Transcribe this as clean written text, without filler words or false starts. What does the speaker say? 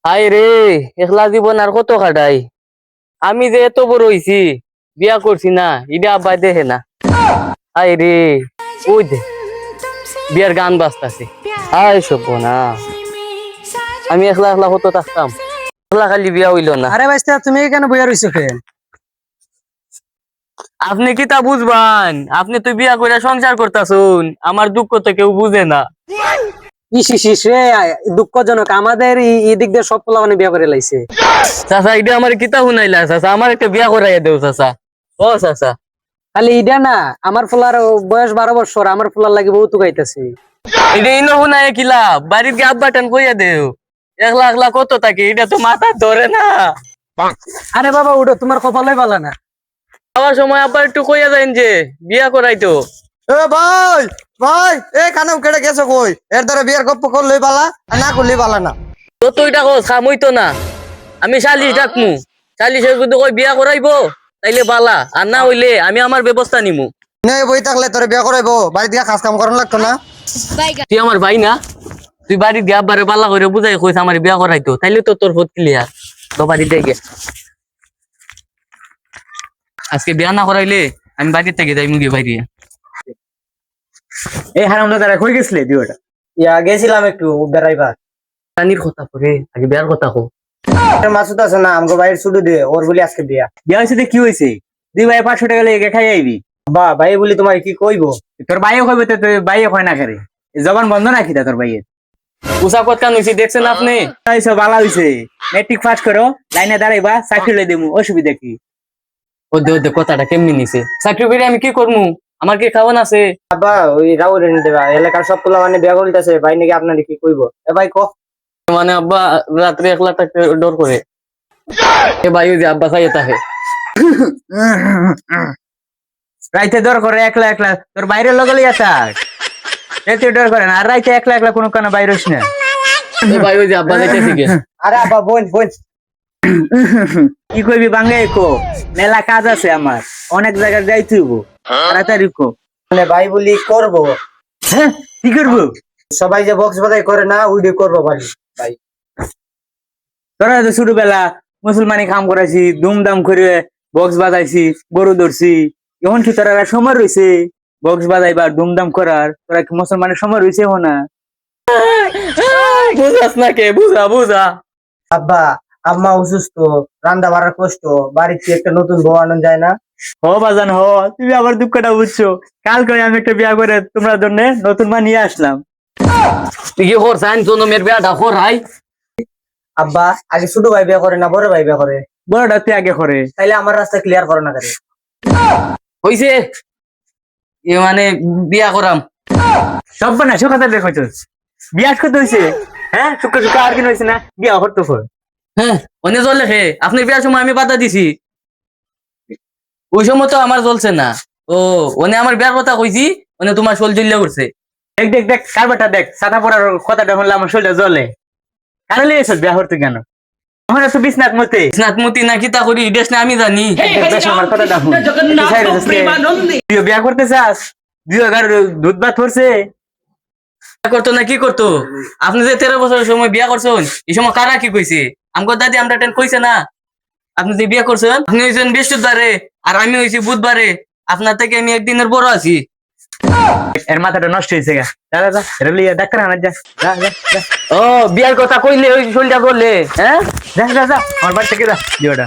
High রে, একলা জীবন আর কত কাটাই। আমি যে এত বড় হইছি, বিয়া করছি না, ইডা আব্বা দেখে না। হাই রে, ওই দে বিয়ার গান বাজতাছে। হাই সব না, আমি একলা একলা কত থাকতাম, একলা খালি বিয়া হইল না। আরে ভাইস্তা তুমি কেন বইয়া রইছো কেন? আপনি কি তা বুঝবান? আপনি তো বিয়া করে সংসার করতাছুন, আমার দুঃখ তো কেউ বুঝে না। ইস ইস ইস রে, দুঃখজনক আমাদের এই দিক দিয়ে সব পোলা মানে বিয়া করে লাইছে। চাচা এটা আমার কিতা শুনাইলা চাচা, আমার একটা বিয়া করাইয়া দেও চাচা। ও চাচা, খালি ইডা না, আমার ফুলার বয়স 12 বছর, আমার ফুলার লাগি বহুত গাইতেছে। এটা ইনো শুনাই কিলা, বাড়ির কি আব্বা টান কইয়া দেও। একলা একলা কত থাকে, এটা তো মাথা ধরে না। আরে বাবা উঠো, তোমার কপালে ভালো না। যাওয়ার সময় আব্বা একটু কইয়া যাইন যে বিয়া করাইতো। এ ভাই ভাই এ খানাম কেটে গেছো কই এর দ্বারা বিয়ার গপ্প করলেই বালা আর না করলেই বালা না। যতই টাকা খামইতো না, আমি 40 ডাকমু। 40 যদি কই বিয়া করাইবো তাইলে বালা, আর না হইলে আমি আমার ব্যবস্থা নিমু। নে বই থাকলে তোরে বিয়া করাইবো, বাড়ি দিয়া কাজ কাম করানো লাগতো না। তুই আমার ভাই না, তুই বাড়ি দিয়ে আব্বারে বালা করে বুঝাই কইস আমার বিয়া করাইতো, তাইলে তো তোর ফট ক্লিয়ার। তো বাড়ি থেকে আজকে বিয়া না করাইলে আমি বাড়ি থেকে যাই মুগি বাইরে। এই হারামজাদারা কই গেছিলে দিওটা? গেছিলাম একটু বেড়াইবার। রানীর কথা পরে আগে বিয়ার কথা কো। মাসুদ আছে না আমগো ভাইয়ের ছুটি দিয়ে ওর বলি আজকে বিয়া। বিয়া হইছে কি হইছে? দুই ভাই 500 টাকা লেগে খাই আইবি। বা ভাই বলি তোমার কি কইবো? তোর ভাইও কইবে তো, তোর ভাইও কয় না করে। জবান বন্ধ রাখি তা তোর ভাইয়ের। উষা কথা নইছি দেখছেন আপনি। তাইছো ভালো হইছে, মেট্রিক পাস করো, লাইনে দাঁড়াইবা, চাকরি লই দেমু, অসুবিধা কি? ওদে ওদে কথাটা কেমনি নিছে, চাকরি করে আমি কি করমু? আমার কি খাওয়ান আছে? আব্বা ওই রাউর এনে দেবা, এলাকার সব পোলা মানে বিয়া করতেছে, ভাই নাকি আপনার কি কইবো? এ ভাই ক মানে আব্বা রাত্রে একলা থাকতে ডর করে। এ ভাই ওই যে আব্বা খাইয়ে থাকে। রাইতে ডর করে একলা একলা, তোর বাইরের লগে লইয়া থাক। রাইতে ডর করে না, আর রাইতে একলা একলা কোনো কানে বাইরে হইস না। এ ভাই ওই যে আব্বা যাইতেছে গে। আরে আব্বা বোন বোন কি কইবি বাংলায় কো, মেলা কাজ আছে আমার, অনেক জায়গায় যাইতে হইব, তাড়াতাড়ি কো। মানে ভাই বলি করবো, হ্যাঁ কি করবো? সবাই যে বক্স বাজাই করে না ওইটাই করবো ভাই। ভাই তোরা তো ছোটবেলা মুসলমানি কাম করাইছি, দুমদাম করে বক্স বাজাইছি, গরু ধরছি, এখন কি তোরা সময় রয়েছে বক্স বাজাইবার দুমদাম করার? তোরা কি মুসলমানের সময় রয়েছে এখন না? বুঝাস না কে, বুঝা বুঝা। আব্বা আম্মা অসুস্থ, রান্না বাড়ার কষ্ট, বাড়িতে একটা নতুন বউ আনন্দ যায় না। হ বাজান হ, তুমি আবার দুঃখটা বুঝছো। কাল করে আমি একটা বিয়া করে তোমরা জন্য নতুন মা নিয়ে আসলাম। তুই কি করছান জনমের বিয়াটা করাই? আব্বা আগে ছোট ভাই বিয়ে করে না বড় ভাই বিয়ে করে? বড়টা তুই আগে করে। তাইলে আমার রাস্তা ক্লিয়ার করো না করে। হইছে এ মানে বিয়া করাম। সব না সুখাতে দেখছো বিয়া করতে হয়েছে। হ্যাঁ সুখে সুখে আর কিন হয়েছে না, বিয়া করতে হয়। হ্যাঁ অনেক জল লেখে, আপনার বিয়ার সময় আমি বাধা দিছি, ওই সময় তো আমার জ্বলছে না। ও ওনে আমার বিয়ার কথা কইছি, ওনে তোমার শোল জ্বলিয়া করছে। দেখ দেখ দেখ কারবারটা দেখ, ছাতা পড়ার কথাটা শুনলে আমার শরীরটা জ্বলে। কারণ লেগেছ বিয়া করতে কেন? এখন এত বিছনাথ মতে স্নাতমতি না কিতা করি দেশ না আমি জানি। আমার কথাটা শুন। তুই বিয়া করতে চাস? 2000 দুধ ভাত করছে। বিয়া করতো না কি করতো? আপনি যে 13 বছরের সময় বিয়া করছেন, এই সময় কারা কি কইছে? আমগো দাদি আমরা টেন কইছে না? আপনি যে বিয়া করছেন, আপনি হইছেন বৃহস্পতিবারে আর আমি হইছি বুধবারে, আপনার থেকে আমি একদিনের বড় আছি। এর মাথাটা নষ্ট হয়েছে গা। যা যা যা, এটা লিয়ে ডাক্তার আনা যা। যা যা যা ও বিয়ার কথা কইলে ওই শোলটা বললে, হ্যাঁ যা যা যা, আমার বাড়ি থেকে যা, জিওটা।